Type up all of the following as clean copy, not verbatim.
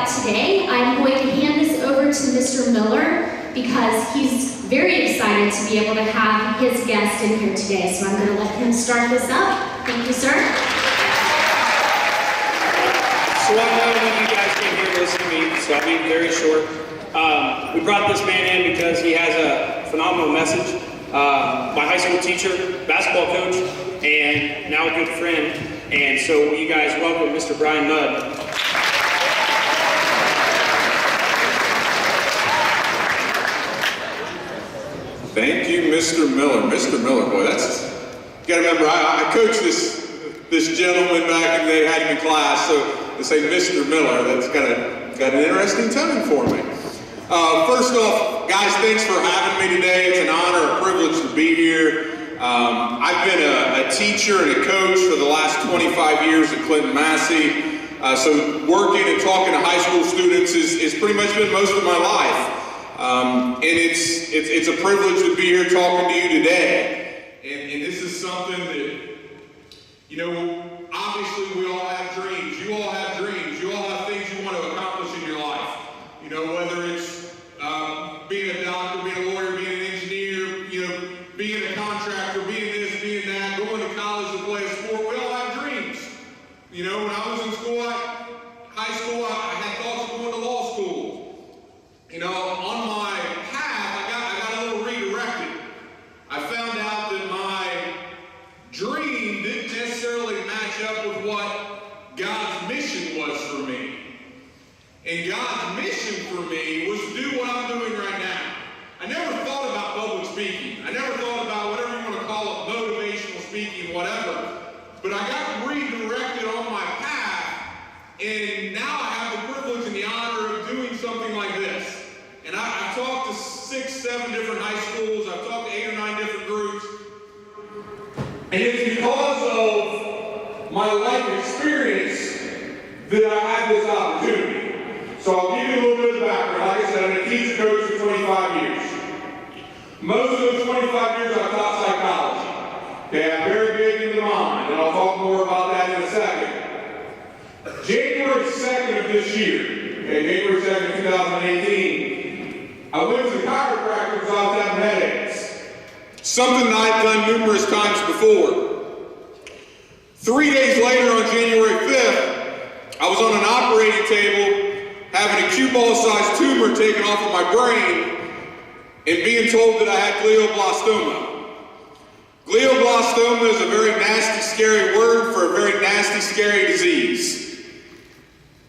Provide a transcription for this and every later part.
about today, I'm going to hand this over to Mr. Miller because he's very excited to be able to have his guest in here today. So I'm going to let him start this up. Thank you, sir. So I know that you guys can't hear listen to me, so I'll be very short. We brought this man in because he has a phenomenal message. My high school teacher, basketball coach, and now a good friend. And so you guys welcome Mr. Brian Mudd. Thank you, Mr. Miller. Mr. Miller, boy, that's, you gotta remember, I coached this gentleman back in the day, had him in class, so to say Mr. Miller, that's got an interesting tone for me. First off, guys, thanks for having me today. It's an honor, a privilege to be here. I've been a teacher and a coach for the last 25 years at Clinton Massey. So working and talking to high school students is pretty much been most of my life. And it's a privilege to be here talking to you today. And this is something that, you know, obviously we all have dreams. You all have dreams. You all have things you want to accomplish in your life. You know, whether it's being a doctor, being a lawyer, being an engineer, you know, being a contractor, being this, being that, going to college to play a sport. We all have dreams. You know, when I was in school, high school, I had thoughts of going to law school. You know, on my path, I got a little redirected. I found out that my dream didn't necessarily match up with what God's mission was for me. And God's mission for me was to do what I'm doing right now. I never thought about public speaking. I never thought about whatever you want to call it, motivational speaking, whatever. But I got redirected on my path, and now I have the privilege and the honor of doing something like this. And I've talked to 6, 7 different high schools. I've talked to 8 or 9 different groups. And it's because of my life experience that I had this opportunity. So I'll give you a little bit of the background. Like I said, I'm a teacher coach for 25 years. Most of those 25 years I've taught psychology. Okay, I'm very big into the mind, and I'll talk more about that in a second. January 2nd of this year, okay, January 2nd, 2018, I went to the chiropractor because I was having headaches. Something that I've done numerous times before. 3 days later, on January 5th, I was on an operating table having a cue ball-sized tumor taken off of my brain and being told that I had glioblastoma. Glioblastoma is a very nasty, scary word for a very nasty, scary disease.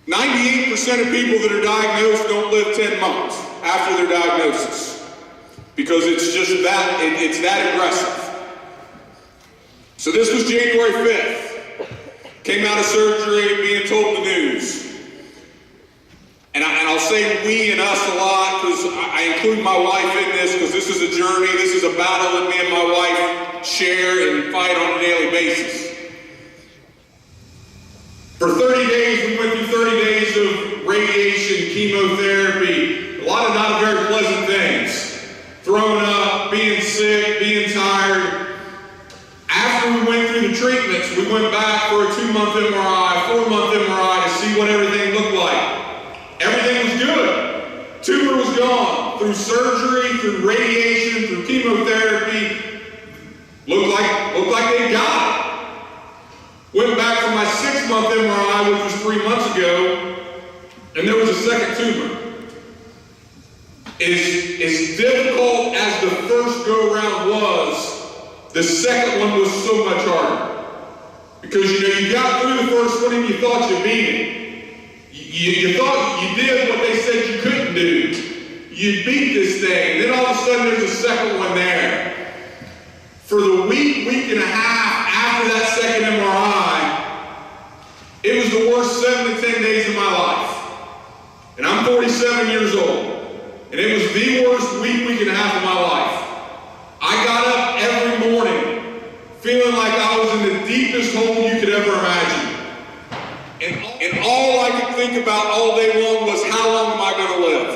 98% of people that are diagnosed don't live 10 months after their diagnosis because it's just that, it's that aggressive. So this was January 5th. Came out of surgery being told the news. And I'll say we and us a lot because I include my wife in this because this is a journey, this is a battle that me and my wife share and fight on a daily basis. For 30 days, we went through 30 days of radiation, chemotherapy, a lot of not very pleasant things. Throwing up, being sick, being tired. After we went through the treatments, we went back for a 2-month MRI, 4-month MRI to see what everything looked like. Everything was good. Tumor was gone. Through surgery, through radiation, through chemotherapy, looked like they got it. Went back for my 6-month MRI, which was 3 months ago, and there was a second tumor. As difficult as the first go-around was, the second one was so much harder. Because you got through the first one and you thought you beat it. You thought you did what they said you couldn't do. You beat this thing. Then all of a sudden there's a second one there. For the week and a half after that second MRI, it was the worst 7 to 10 days of my life. And I'm 47 years old. And it was the worst week and a half of my life. I got up every morning feeling like I was in the deepest hole you could ever imagine. And all I could think about all day long was, how long am I going to live?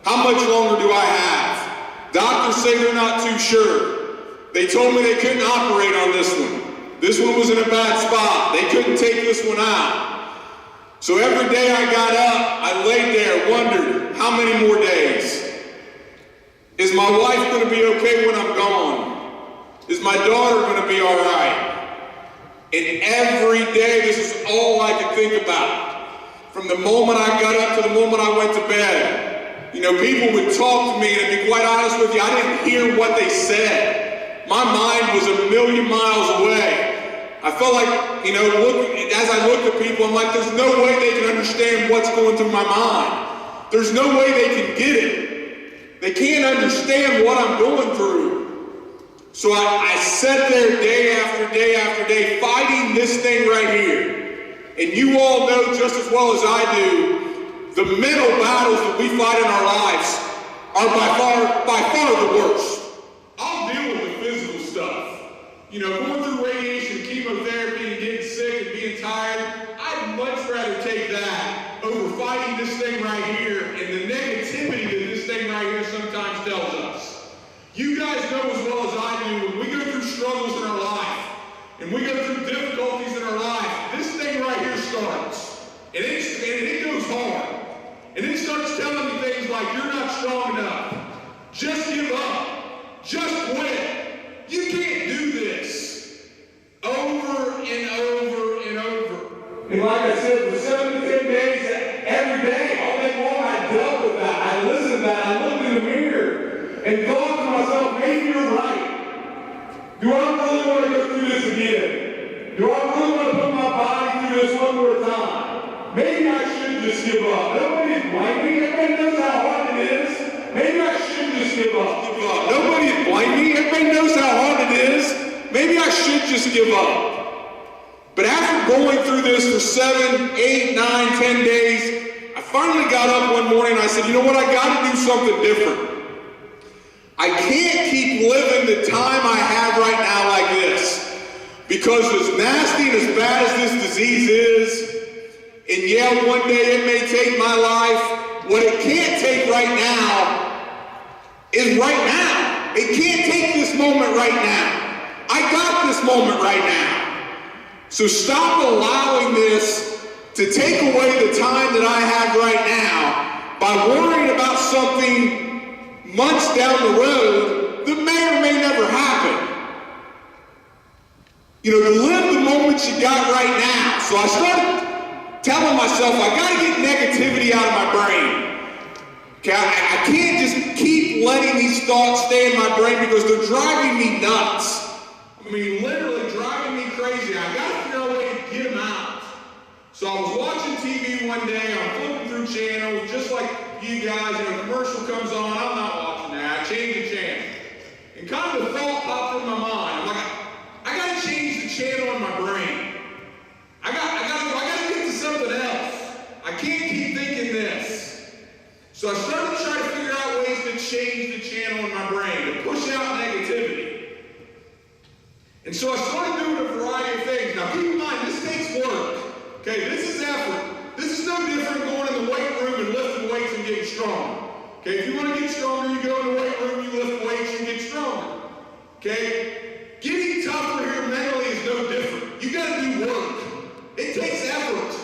How much longer do I have? Doctors say they're not too sure. They told me they couldn't operate on this one. This one was in a bad spot. They couldn't take this one out. So So every day I got up, I laid there, wondered, how many more days? Is my wife going to be okay when I'm gone? Is my daughter going to be all right? And every day, this is all I could think about. From the moment I got up to the moment I went to bed. You know, people would talk to me, and to be quite honest with you, I didn't hear what they said. My mind was a million miles away. I felt like, you know, as I looked at people, I'm like, there's no way they can understand what's going through my mind. There's no way they can get it. They can't understand what I'm going through. So I sat there day after day after day fighting this thing right here. And you all know just as well as I do, the mental battles that we fight in our lives are by far the worst. I'll deal with the physical stuff. You know, going through radiation, chemotherapy, and getting sick and being tired, I'd much rather take that over fighting this thing right here and the negativity that this thing right here sometimes tells us. You guys know as well as I do, when we go through struggles in our life, and we go through difficulties in our life, this thing right here starts. And it goes hard. And it starts telling you things like, you're not strong enough. Just give up. Just quit. You can't do this. Over and over and over. And like I said, for 7 to 10 days, every day, all day long, I dealt with that. I listened to that. I looked in the mirror and thought to myself, maybe you're right. Do I really want to go through this again? Do I really want to put my body through this one more time? Maybe I should just give up. Nobody blame me. Everybody knows how hard it is. Maybe I should just give up. Nobody blame me. Everybody knows how hard it is. Maybe I should just give up. But after going through this for 7, 8, 9, 10 days, I finally got up one morning and I said, you know what? I got to do something different. I can't keep living the time I have right now like this. Because as nasty and as bad as this disease is, and yeah, one day it may take my life, what it can't take right now is right now. It can't take this moment right now. I got this moment right now. So stop allowing this to take away the time that I have right now by worrying about something months down the road that may or may never happen. You know, to live the moment you got right now. So I started telling myself, I gotta get negativity out of my brain. Okay, I can't just keep letting these thoughts stay in my brain because they're driving me nuts. I mean, literally driving me crazy. I gotta figure out a way to get them out. So I was watching TV one day, I'm flipping through channels, just like you guys, and a commercial comes on, I'm not watching that, I change the channel. And kind of a thought popped in my mind. I'm like, I gotta change the channel in my brain. I gotta get to something else. I can't keep thinking this. So I started trying to figure out ways to change the channel in my brain, to push out negativity. And so I started doing a variety of things. Now keep in mind, this takes work. Okay, this is effort. This is no different going in the weight room and lifting weights and getting strong. Okay, if you want to get stronger, you go in the weight room, you lift weights and get stronger. Okay? Getting tougher here mentally is no different. You gotta do work. It takes effort.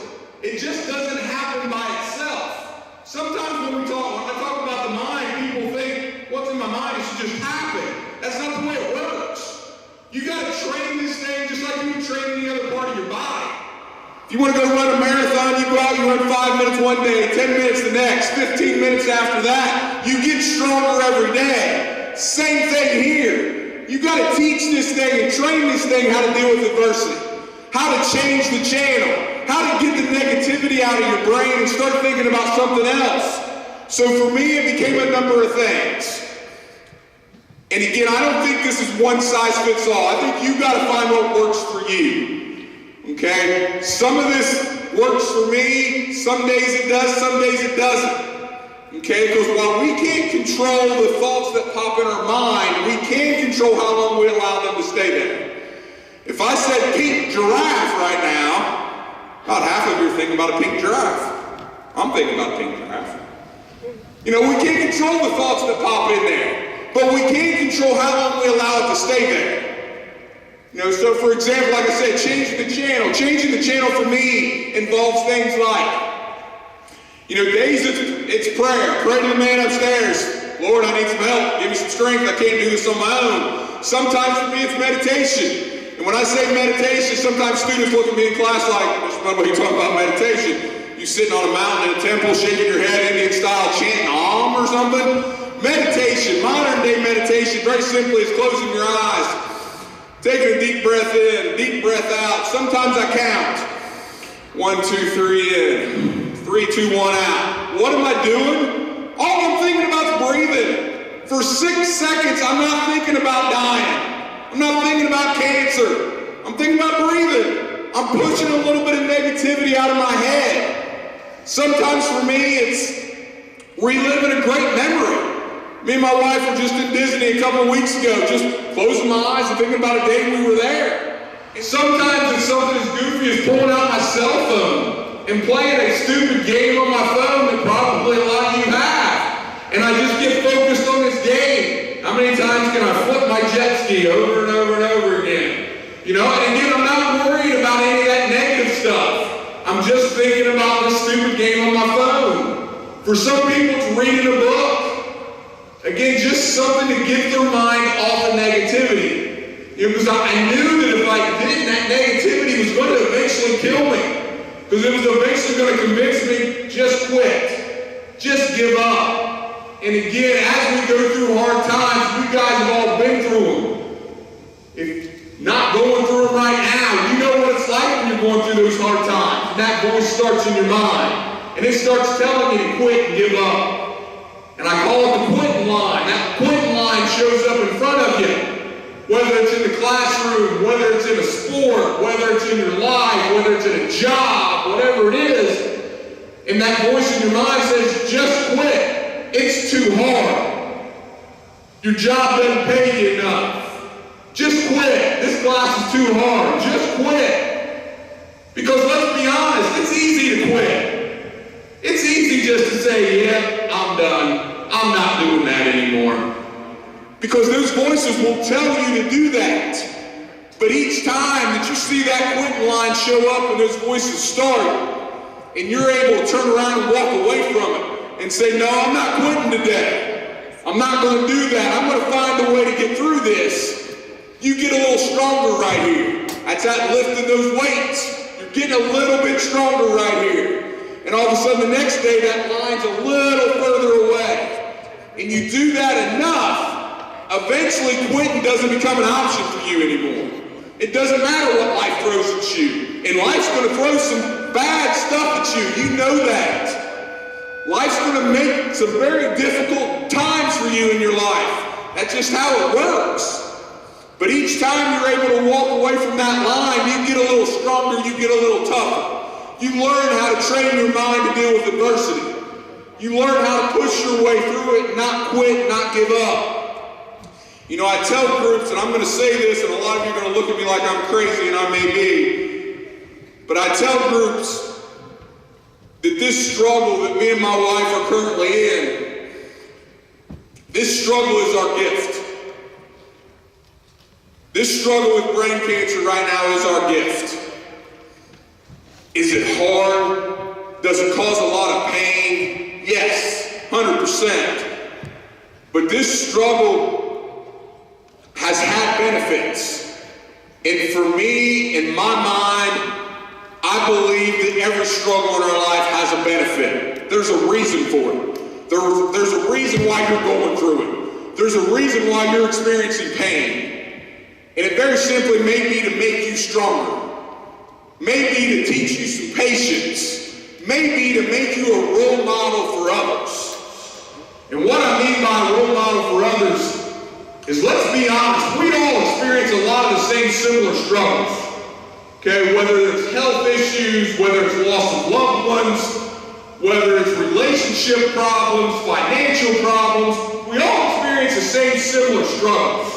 It just doesn't happen by itself. Sometimes when I talk about the mind, people think, what's in my mind, it should just happen. That's not the way it works. You gotta train this thing just like you would train any other part of your body. If you want to go run a marathon, you go out, you run 5 minutes one day, 10 minutes the next, 15 minutes after that. You get stronger every day. Same thing here. You got to teach this thing and train this thing how to deal with adversity, how to change the channel, how to get the negativity out of your brain and start thinking about something else. So for me, it became a number of things. And again, I don't think this is one size fits all. I think you got to find what works for you. Okay? Some of this works for me. Some days it does, some days it doesn't. Okay? Because while we can't control the thoughts that pop in our mind, we can control how long we allow them to stay there. If I said pink giraffe right now, about half of you are thinking about a pink giraffe. I'm thinking about a pink giraffe. You know, we can't control the thoughts that pop in there, but we can control how long we allow it to stay there. You know, so for example, like I said, changing the channel. Changing the channel for me involves things like You know, days it's prayer. Pray to the man upstairs. Lord, I need some help. Give me some strength. I can't do this on my own. Sometimes for me, it's meditation. And when I say meditation, sometimes students look at me in class like, Mr. Mudwell, you talking about meditation? You sitting on a mountain in a temple, shaking your head Indian style, chanting Om or something? Meditation, modern day meditation, very simply is closing your eyes, taking a deep breath in, deep breath out. Sometimes I count. 1, 2, 3 in. 3, 2, 1 out. What am I doing? All I'm thinking about is breathing. For 6 seconds, I'm not thinking about dying. I'm not thinking about cancer. I'm thinking about breathing. I'm pushing a little bit of negativity out of my head. Sometimes for me, it's reliving a great memory. Me and my wife were just in Disney a couple weeks ago, just closing my eyes and thinking about a day we were there. And sometimes it's something as goofy as pulling out my cell phone and playing a stupid game on my phone that probably a lot of you have. And I just get focused on this game. How many times can I flip my jet ski over and over and over again? You know, and again, I'm not worried about any of that negative stuff. I'm just thinking about this stupid game on my phone. For some people, it's reading a book. Again, just something to get their mind off of negativity. Because I knew that if I didn't, that negativity was going to eventually kill me. Because it was eventually going to convince me, just quit. Just give up. And again, as we go through hard times, you guys have all been through them. If not going through them right now, you know what it's like when you're going through those hard times. And that voice starts in your mind. And it starts telling you to quit and give up. And I call it the quitting line. That quitting line shows up in front of you. Whether it's in the classroom, whether it's in a sport, whether it's in your life, whether it's in a job, whatever it is, and that voice in your mind says, just quit. It's too hard. Your job doesn't pay you enough. Just quit. This class is too hard. Just quit. Because let's be honest, it's easy to quit. It's easy just to say, yeah, I'm done. I'm not doing that anymore. Because those voices will tell you to do that. But each time that you see that quitting line show up and those voices start, and you're able to turn around and walk away from it and say, no, I'm not quitting today. I'm not going to do that. I'm going to find a way to get through this. You get a little stronger right here. That's that lifting those weights. You're getting a little bit stronger right here. And all of a sudden the next day that line's a little further away. And you do that enough, eventually quitting doesn't become an option for you anymore. It doesn't matter what life throws at you. And life's going to throw some bad stuff at you. You know that. Life's going to make some very difficult times for you in your life. That's just how it works. But each time you're able to walk away from that line, you get a little stronger, you get a little tougher. You learn how to train your mind to deal with adversity. You learn how to push your way through it, not quit, not give up. You know, I tell groups, and I'm going to say this, and a lot of you are going to look at me like I'm crazy, and I may be, but I tell groups that this struggle that me and my wife are currently in, this struggle is our gift. This struggle with brain cancer right now is our gift. Is it hard? Does it cause a lot of pain? Yes, 100%. But this struggle has had benefits. And for me, in my mind, I believe that every struggle in our life has a benefit. There's a reason for it. There's a reason why you're going through it. There's a reason why you're experiencing pain. And it very simply may be to make you stronger. Maybe to teach you some patience. Maybe to make you a role model for others. And what I mean by a role model for others is, let's be honest, we all experience a lot of the same similar struggles. Okay, whether it's health issues, whether it's loss of loved ones, whether it's relationship problems, financial problems, we all experience the same similar struggles.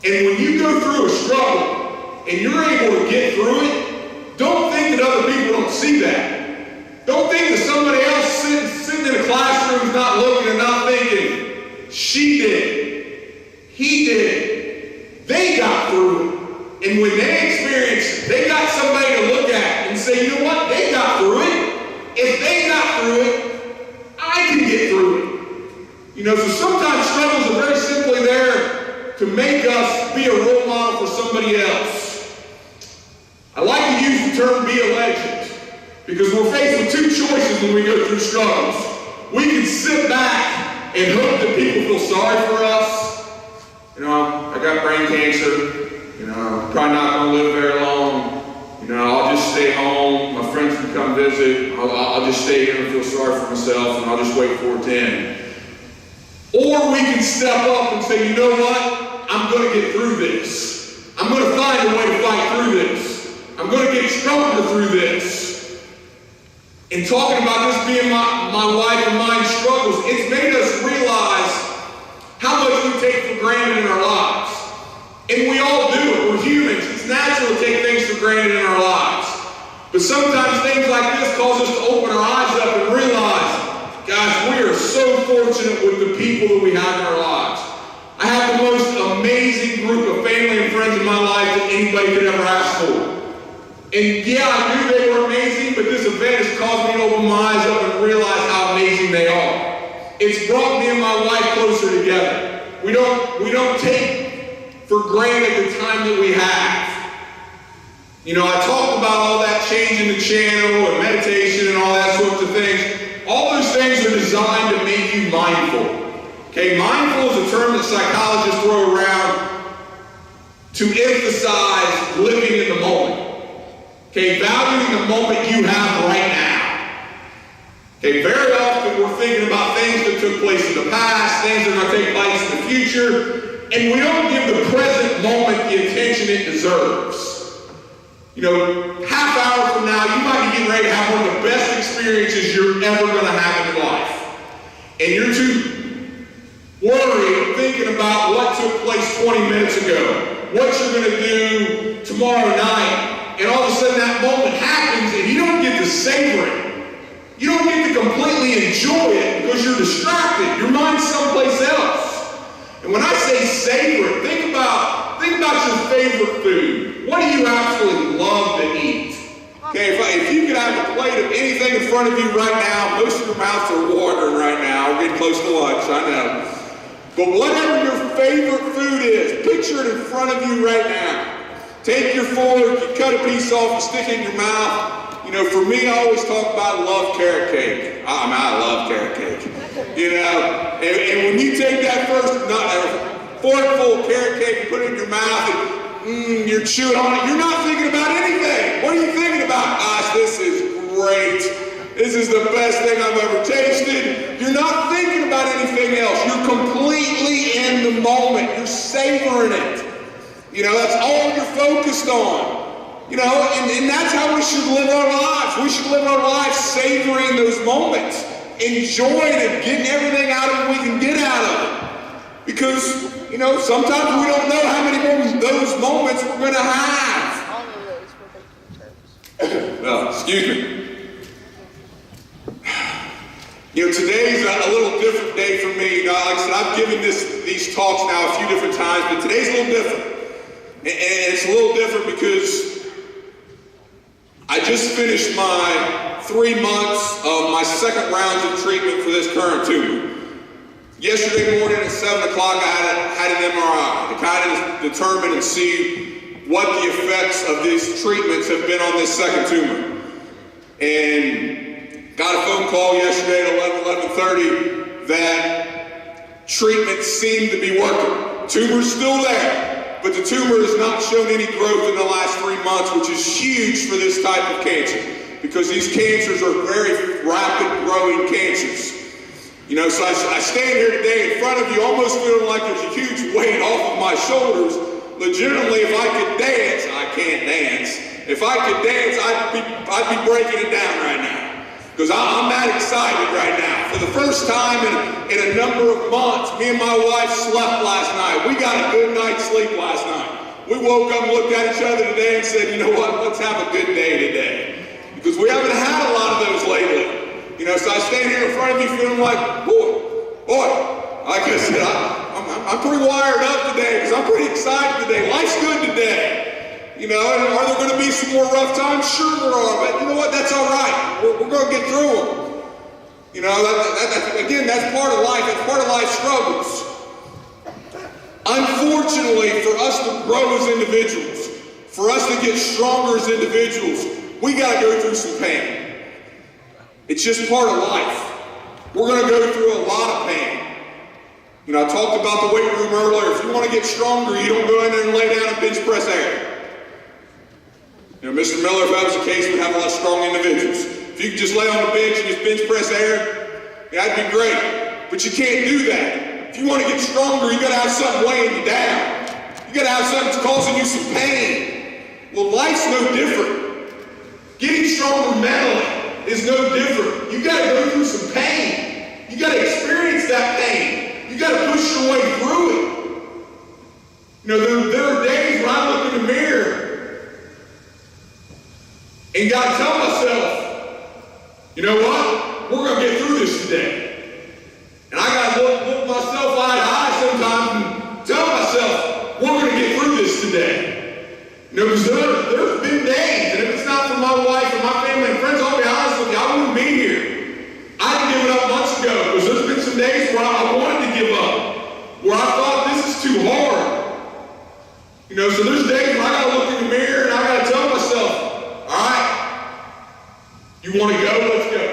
And when you go through a struggle and you're able to get through it, don't think that other people don't see that. Don't think that somebody else sitting in a classroom is not looking and not thinking, she did it, he did it, they got through it. And when they experience it, they got somebody to look at and say, you know what, they got through it. If they got through You know, so sometimes struggles are very simply there to make us be a role model for somebody else. I like to use the term be a legend because we're faced with two choices when we go through struggles. We can sit back and hope that people feel sorry for us. You know, I got brain cancer. You know, I'm probably not going to live very long. You know, I'll just stay home. My friends can come visit. I'll just stay here and feel sorry for myself, and I'll just wait for it to end. Or we can step up and say, you know what? I'm going to get through this. I'm going to find a way to fight through this. I'm going to get stronger through this. In talking about this being my wife and mine struggles, it's made us realize how much we take for granted in our lives. And we all do it. We're humans. It's natural to take things for granted in our lives. But sometimes things like this cause us to open our eyes up and realize, guys, we are so fortunate with the people that we have in our lives. I have the most amazing group of family and friends in my life that anybody could ever ask for. And yeah, I knew they were amazing, but this event has caused me to open my eyes up and realize how amazing they are. It's brought me and my wife closer together. We don't take for granted the time that we have. You know, I talked about all that changing the channel and meditation and all that sorts of things. All those things are designed to make you mindful. Okay, mindful is a term that psychologists throw around to emphasize living in the moment. Okay, valuing the moment you have right now. Okay, very often we're thinking about things that took place in the past, things that are going to take place in the future, and we don't give the present moment the attention it deserves. You know, half hour from now, you might be getting ready to have one of the best experiences you're ever going to have in your life. And you're too worried thinking about what took place 20 minutes ago, what you're going to do tomorrow night. And all of a sudden that moment happens and you don't get to savor it. You don't get to completely enjoy it because you're distracted. Your mind's someplace else. And when I say savor it, think about your favorite food. What do you absolutely love to eat? Okay, if you could have a plate of anything in front of you right now, most of your mouths are watering right now. We're getting close to lunch, I know. But whatever your favorite food is, picture it in front of you right now. Take your fork, you cut a piece off, you stick it in your mouth. You know, for me, I always talk about love carrot cake. I love carrot cake. You know, and when you take that first forkful of carrot cake and put it in your mouth and you're chewing on it, you're not thinking about anything. What are you thinking about? Gosh, this is great. This is the best thing I've ever tasted. You're not thinking about anything else. You're completely in the moment. You're savoring it. You know, that's all you're focused on. You know, and that's how we should live our lives. We should live our lives savoring those moments, enjoying it, getting everything out of it we can get out of it. Because, you know, sometimes we don't know how many more of those moments we're going to have. All of those were making terms. No, excuse me. You know, today's a little different day for me. Like I said, I've given these talks now a few different times, but today's a little different. And it's a little different because I just finished my 3 months of my second rounds of treatment for this current tumor. Yesterday morning at 7 o'clock, I had an MRI to kind of determine and see what the effects of these treatments have been on this second tumor. And got a phone call yesterday at 11:30 that treatment seemed to be working. Tumor's still there. But the tumor has not shown any growth in the last 3 months, which is huge for this type of cancer, because these cancers are very rapid growing cancers. You know, so I stand here today in front of you almost feeling like there's a huge weight off of my shoulders. Legitimately, if I could dance, I can't dance. If I could dance, I'd be breaking it down right now. Because I'm that excited right now. For the first time in a number of months, me and my wife slept last night. We got a good night's sleep last night. We woke up and looked at each other today and said, you know what, let's have a good day today. Because we haven't had a lot of those lately. You know, so I stand here in front of you feeling like, boy, like I said, I'm pretty wired up today because I'm pretty excited today. Life's good today. You know, and are there going to be some more rough times? Sure there are, but you know what? That's all right. We're going to get through them. You know, again, that's part of life. That's part of life's struggles. Unfortunately, for us to grow as individuals, for us to get stronger as individuals, we got to go through some pain. It's just part of life. We're going to go through a lot of pain. You know, I talked about the weight room earlier. If you want to get stronger, you don't go in there and lay down and bench press air. You know, Mr. Miller, if that was the case, would have a lot of strong individuals. If you could just lay on the bench and just bench press air, that'd be great. But you can't do that. If you want to get stronger, you got to have something weighing you down. You got to have something that's causing you some pain. Well, life's no different. Getting stronger mentally is no different. You got to go through some pain. You got to experience that pain. You got to push your way through it. You know, there are days when I look in the mirror and got to tell myself, you know what? We're going to get through this today. And I got to look myself eye to eye sometimes and tell myself, we're going to get through this today. You know, because there's been days, and if it's not for my wife and my family and friends, I'll be honest with you, I wouldn't be here. I'd give it up months ago, because there's been some days where I wanted to give up, where I thought this is too hard. You know, so there's days when I got to look in the mirror and I got to tell myself, all right, you want to go? Let's go.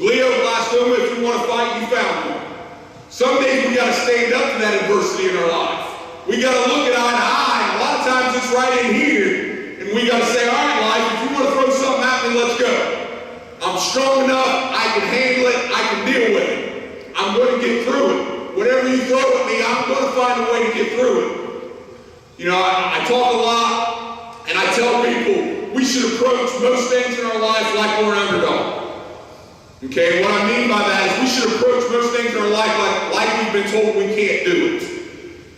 Glioblastoma, if you want to fight, you found one. Some days we got to stand up to that adversity in our life. We got to look it eye to eye. And a lot of times it's right in here. And we got to say, all right, life, if you want to throw something at me, let's go. I'm strong enough. I can handle it. I can deal with it. I'm going to get through it. Whatever you throw at me, I'm going to find a way to get through it. You know, I talk a lot, and I tell people we should approach most things in our life like we're an underdog. Okay, what I mean by that is we should approach most things in our life like we've been told we can't do it.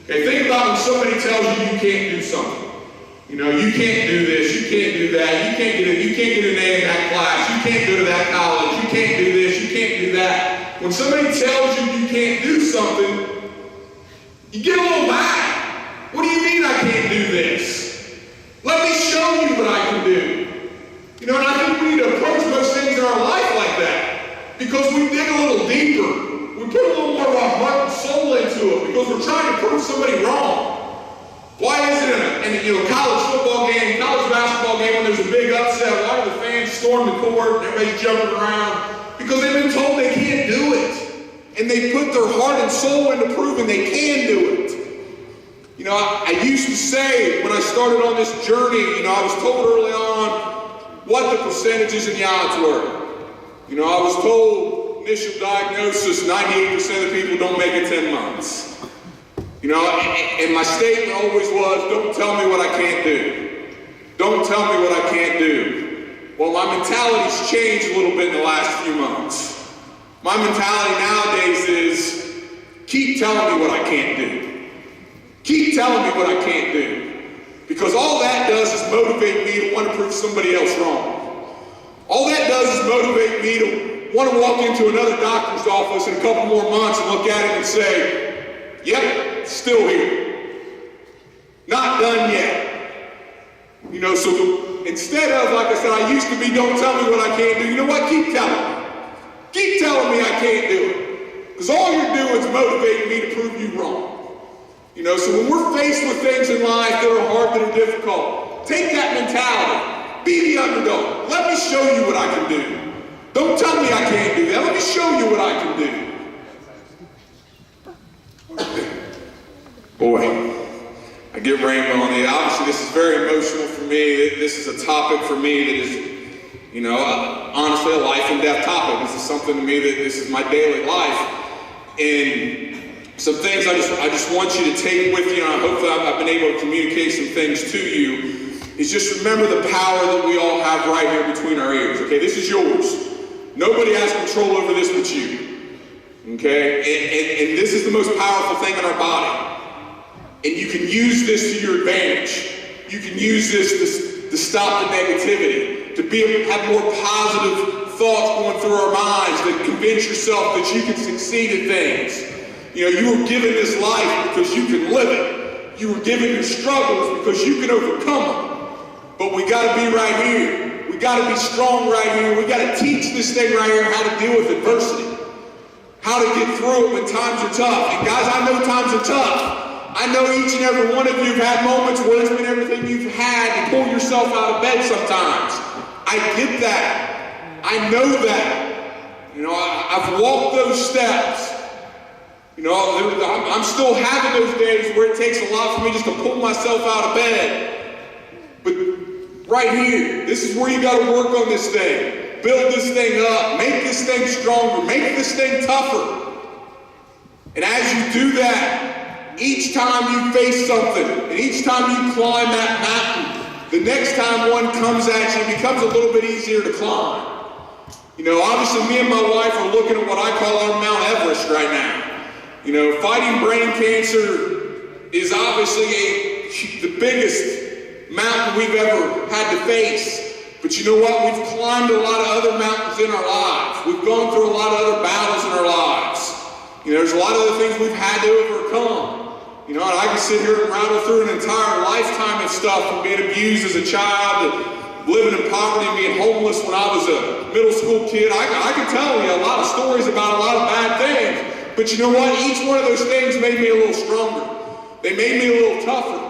Okay, think about when somebody tells you you can't do something. You know, you can't do this, you can't do that, you can't get an A in that class, you can't go to that college, you can't do this, you can't do that. When somebody tells you you can't do something, you get a little mad. What do you mean I can't do this? Let me show you what I can do. You know, and I think we need to approach most things in our life like that. Because we dig a little deeper. We put a little more of our heart and soul into it because we're trying to prove somebody wrong. Why is it in a college football game, college basketball game, when there's a big upset, why do the fans storm the court and everybody's jumping around? Because they've been told they can't do it. And they put their heart and soul into proving they can do it. You know, I used to say when I started on this journey, you know, I was told early on what the percentages and the odds were. You know, I was told initial diagnosis, 98% of people don't make it 10 months. You know, and my statement always was, don't tell me what I can't do. Don't tell me what I can't do. Well, my mentality's changed a little bit in the last few months. My mentality nowadays is, keep telling me what I can't do. Keep telling me what I can't do. Because all that does is motivate me to want to prove somebody else wrong. All that does is motivate me to want to walk into another doctor's office in a couple more months and look at it and say, yep, still here. Not done yet. You know, so instead of, like I said, I used to be, don't tell me what I can't do. You know what? Keep telling me. Keep telling me I can't do it. Because all you're doing is motivating me to prove you wrong. You know, so when we're faced with things in life that are hard, that are difficult, take that mentality. Be the underdog. Let me show you what I can do. Don't tell me I can't do that. Let me show you what I can do. Boy, I get rainbow on the. Obviously, this is very emotional for me. This is a topic for me that is, you know, honestly, a life and death topic. This is something to me that this is my daily life. And some things I just want you to take with you, and hopefully I've been able to communicate some things to you, is just remember the power that we all have right here between our ears, okay? This is yours. Nobody has control over this but you, okay? And this is the most powerful thing in our body. And you can use this to your advantage. You can use this to stop the negativity, to have more positive thoughts going through our minds, that convince yourself that you can succeed at things. You know, you were given this life because you can live it. You were given your struggles because you can overcome them. But we got to be right here. We got to be strong right here. We got to teach this this thing right here, how to deal with adversity, how to get through it when times are tough. And guys, I know times are tough. I know each and every one of you have had moments where it's been everything you've had to pull yourself out of bed sometimes. I get that. I know that. You know, I've walked those steps. You know, I'm still having those days where it takes a lot for me just to pull myself out of bed. But right here, this is where you got to work on this thing. Build this thing up. Make this thing stronger. Make this thing tougher. And as you do that, each time you face something, and each time you climb that mountain, the next time one comes at you, it becomes a little bit easier to climb. You know, obviously me and my wife are looking at what I call our Mount Everest right now. You know, fighting brain cancer is obviously the biggest mountain we've ever had to face. But you know what? We've climbed a lot of other mountains in our lives. We've gone through a lot of other battles in our lives. You know, there's a lot of other things we've had to overcome. You know, and I can sit here and rattle through an entire lifetime of stuff from being abused as a child to living in poverty and being homeless when I was a middle school kid. I can tell you a lot of stories about a lot of bad things. But you know what? Each one of those things made me a little stronger. They made me a little tougher.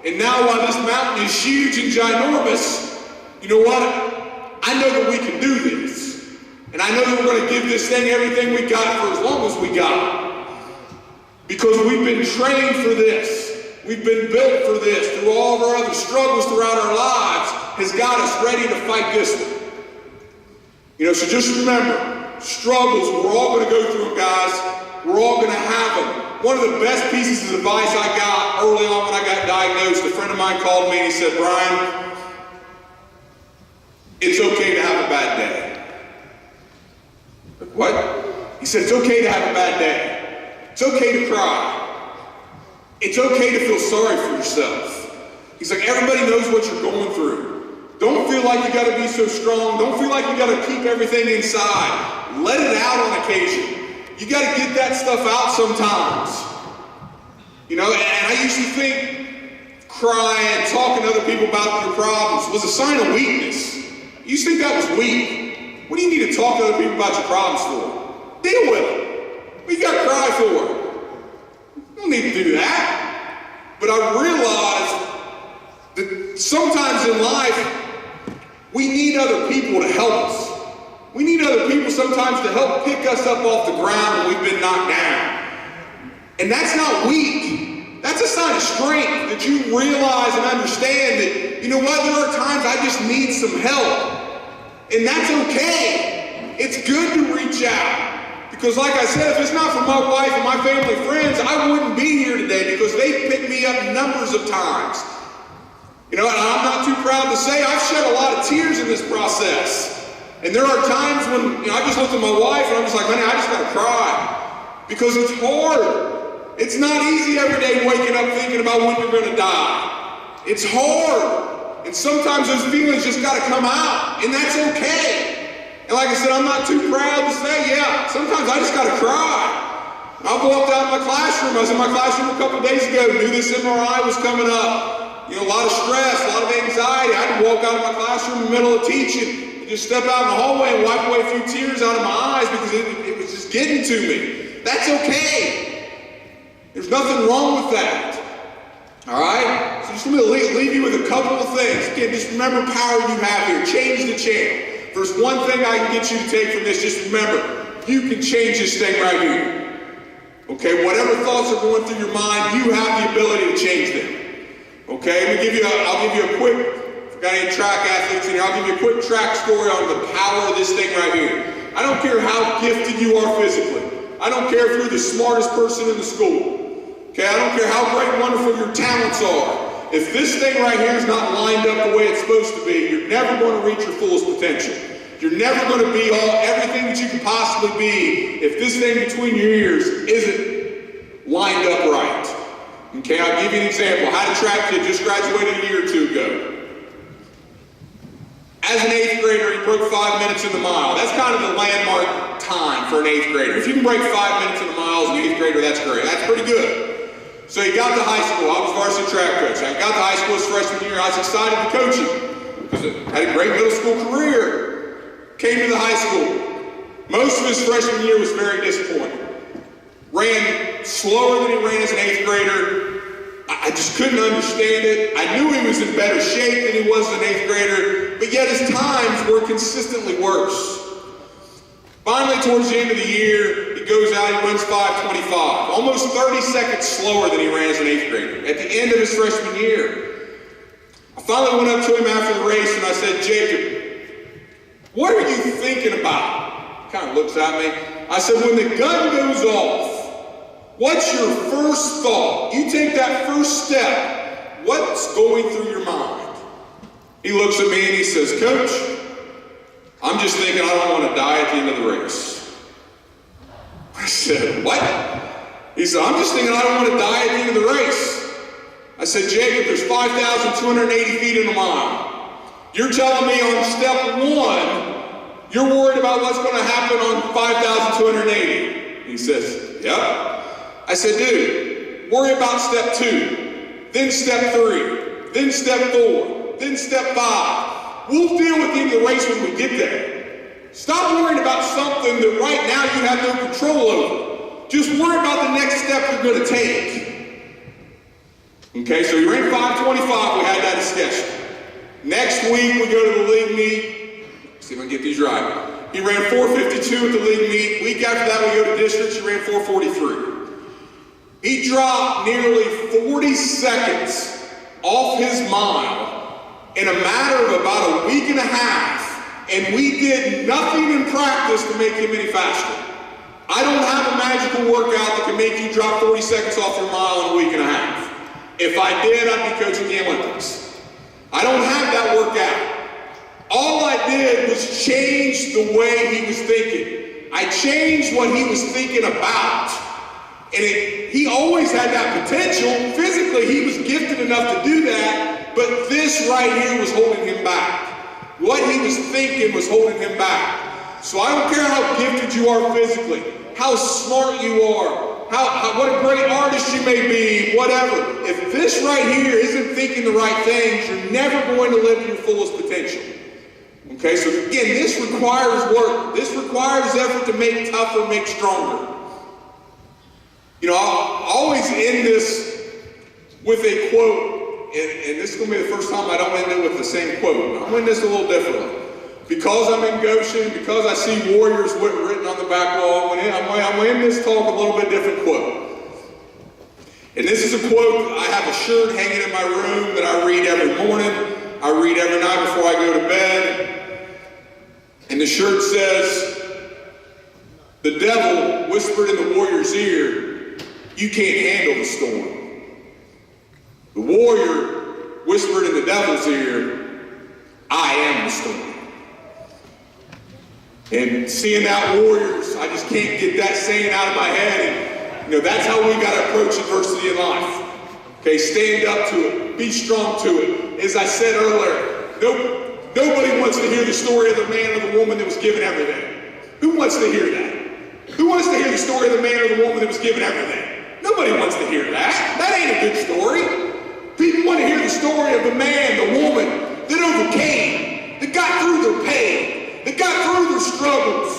And now while this mountain is huge and ginormous, you know what? I know that we can do this. And I know that we're going to give this thing everything we got for as long as we got. Because we've been trained for this. We've been built for this. Through all of our other struggles throughout our lives has got us ready to fight this one. You know, so just remember, struggles, we're all going to go through them, guys. We're all going to have them. One of the best pieces of advice I got early on when I got diagnosed, a friend of mine called me and he said, Brian, it's okay to have a bad day. Like, what? He said, it's okay to have a bad day. It's okay to cry. It's okay to feel sorry for yourself. He's like, everybody knows what you're going through. Don't feel like you got to be so strong. Don't feel like you got to keep everything inside. Let it out on occasion. You got to get that stuff out sometimes. You know, and I used to think crying, talking to other people about your problems was a sign of weakness. You used to think that was weak. What do you need to talk to other people about your problems for? Deal with it. What you got to cry for? You don't need to do that. But I realized that sometimes in life, we need other people to help us. We need other people sometimes to help pick us up off the ground when we've been knocked down. And that's not weak. That's a sign of strength that you realize and understand that, you know what, there are times I just need some help. And that's okay. It's good to reach out. Because like I said, if it's not for my wife and my family and friends, I wouldn't be here today because they've picked me up numbers of times. You know, and I'm not too proud to say I've shed a lot of tears in this process. And there are times when, you know, I just looked at my wife and I'm just like, honey, I just gotta cry. Because it's hard. It's not easy every day waking up thinking about when you're gonna die. It's hard. And sometimes those feelings just gotta come out. And that's okay. And like I said, I'm not too proud to say, yeah, sometimes I just gotta cry. I've walked out of my classroom. I was in my classroom a couple days ago, knew this MRI was coming up. You know, a lot of stress, a lot of anxiety. I had to walk out of my classroom in the middle of teaching. Just step out in the hallway and wipe away a few tears out of my eyes because it was just getting to me. That's okay. There's nothing wrong with that. All right? So just let me leave you with a couple of things. Again, just remember power you have here. Change the channel. If there's one thing I can get you to take from this, just remember, you can change this thing right here. Okay? Whatever thoughts are going through your mind, you have the ability to change them. Okay? I'll give you a quick. Got any track athletes in here? I'll give you a quick track story on the power of this thing right here. I don't care how gifted you are physically. I don't care if you're the smartest person in the school. Okay, I don't care how great and wonderful your talents are. If this thing right here is not lined up the way it's supposed to be, you're never going to reach your fullest potential. You're never going to be everything that you can possibly be if this thing between your ears isn't lined up right. Okay, I'll give you an example. I had a track kid just graduated a year or two ago. As an 8th grader, he broke 5 minutes in the mile. That's kind of the landmark time for an 8th grader. If you can break 5 minutes in the mile as an 8th grader, that's great. That's pretty good. So he got to high school. I was varsity track coach. I got to high school his freshman year. I was excited to coach him because I had a great middle school career. came to the high school. Most of his freshman year was very disappointing. Ran slower than he ran as an 8th grader. I just couldn't understand it. I knew he was in better shape than he was as an 8th grader, but yet his times were consistently worse. Finally, towards the end of the year, he goes out, he runs 5:25, almost 30 seconds slower than he ran as an 8th grader at the end of his freshman year. I finally went up to him after the race and I said, Jacob, what are you thinking about? He kind of looks at me. I said, when the gun goes off, what's your first thought? You take that first step, what's going through your mind? He looks at me and he says, Coach, I'm just thinking I don't want to die at the end of the race. I said, what? He said, I'm just thinking I don't want to die at the end of the race. I said, Jacob, there's 5,280 feet in a mile. You're telling me on step 1, you're worried about what's going to happen on 5,280. He says, yep. I said, dude, worry about step 2, then step 3, then step 4, then step 5. We'll deal with the end of the race when we get there. Stop worrying about something that right now you have no control over. Just worry about the next step you're going to take. Okay, so he ran 5:25, we had that discussion. Next week we go to the league meet. See if I can get these right. He ran 4:52 at the league meet. Week after that we go to districts, he ran 4:43. He dropped nearly 40 seconds off his mile in a matter of about a week and a half, and we did nothing in practice to make him any faster. I don't have a magical workout that can make you drop 40 seconds off your mile in a week and a half. If I did, I'd be coaching the Olympics. I don't have that workout. All I did was change the way he was thinking. I changed what he was thinking about. And he always had that potential. Physically, he was gifted enough to do that, but this right here was holding him back. What he was thinking was holding him back. So I don't care how gifted you are physically, how smart you are, what a great artist you may be, whatever. If this right here isn't thinking the right things, you're never going to live to your fullest potential. Okay, so again, this requires work. This requires effort to make tougher, make stronger. You know, I'll always end this with a quote, and this is going to be the first time I don't end it with the same quote. I'll end this a little differently. Because I'm in Goshen, because I see warriors written on the back wall, I'm going to end this talk a little bit different quote. And this is a quote, I have a shirt hanging in my room that I read every morning. I read every night before I go to bed. And the shirt says, the devil whispered in the warrior's ear, you can't handle the storm. The warrior whispered in the devil's ear, I am the storm. And seeing that warriors, I just can't get that saying out of my head. And, you know, that's how we got to approach adversity in life. Okay, stand up to it. Be strong to it. As I said earlier, nobody wants to hear the story of the man or the woman that was given everything. Who wants to hear that? Who wants to hear the story of the man or the woman that was given everything? Nobody wants to hear that. That ain't a good story. People want to hear the story of the man, the woman that overcame, that got through their pain, that got through their struggles,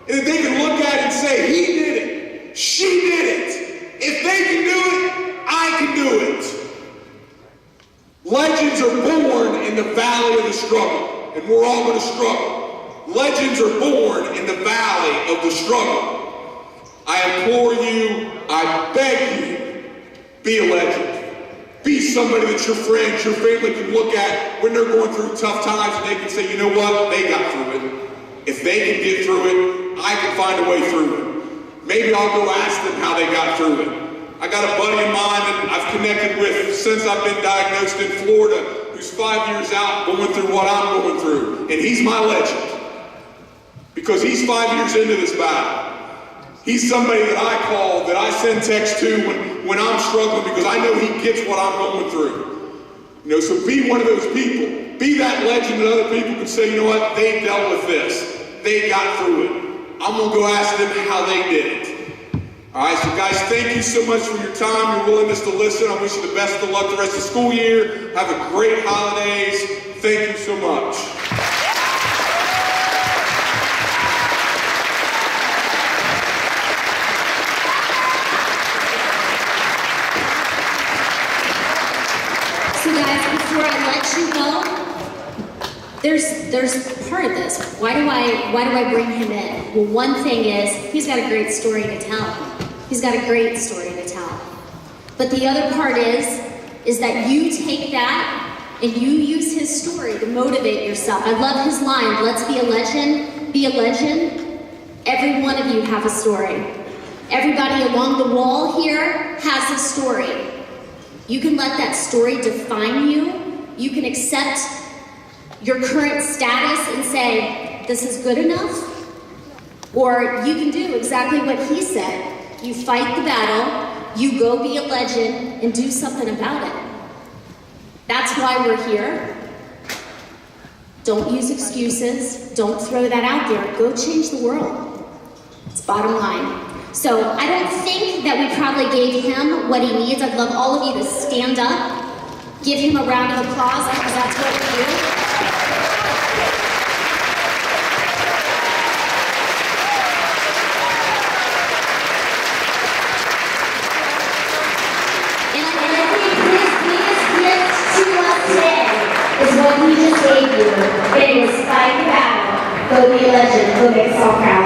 and that they can look at it and say, he did it, she did it. If they can do it, I can do it. Legends are born in the valley of the struggle, and we're all going to struggle. Legends are born in the valley of the struggle. I implore you, I beg you, be a legend. Be somebody that your friends, your family can look at when they're going through tough times and they can say, you know what, they got through it. If they can get through it, I can find a way through it. Maybe I'll go ask them how they got through it. I got a buddy of mine that I've connected with since I've been diagnosed in Florida, who's 5 years out going through what I'm going through. And he's my legend. Because he's 5 years into this battle. He's somebody that I call, that I send text to when I'm struggling, because I know he gets what I'm going through. You know, so be one of those people. Be that legend that other people can say, you know what, they dealt with this. They got through it. I'm going to go ask them how they did it. All right, so guys, thank you so much for your time, your willingness to listen. I wish you the best of luck the rest of the school year. Have a great holidays. Thank you so much. you go, there's part of this. Why do I bring him in? Well, one thing is he's got a great story to tell. He's got a great story to tell. But the other part is that you take that and you use his story to motivate yourself. I love his line, let's be a legend, be a legend. Every one of you have a story. Everybody along the wall here has a story. You can let that story define you. You can accept your current status and say, this is good enough. Or you can do exactly what he said. You fight the battle, you go be a legend, and do something about it. That's why we're here. Don't use excuses. Don't throw that out there. Go change the world. It's bottom line. So I don't think that we probably gave him what he needs. I'd love all of you to stand up, give him a round of applause, because that's what we do. Is what we just gave you. It is fight the battle, go be a legend, go make us all proud.